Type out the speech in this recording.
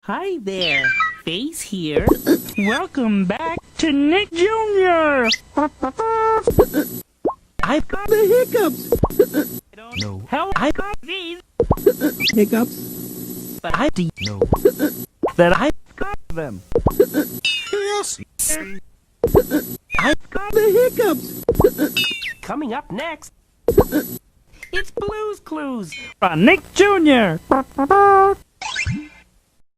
Hi there, Face here. Welcome back to Nick Jr. I've got The hiccups! I don't know how I got these, Hiccups? but I do know that I got them. Yes! I've got The hiccups! coming up next. It's Blue's Clues from Nick Jr.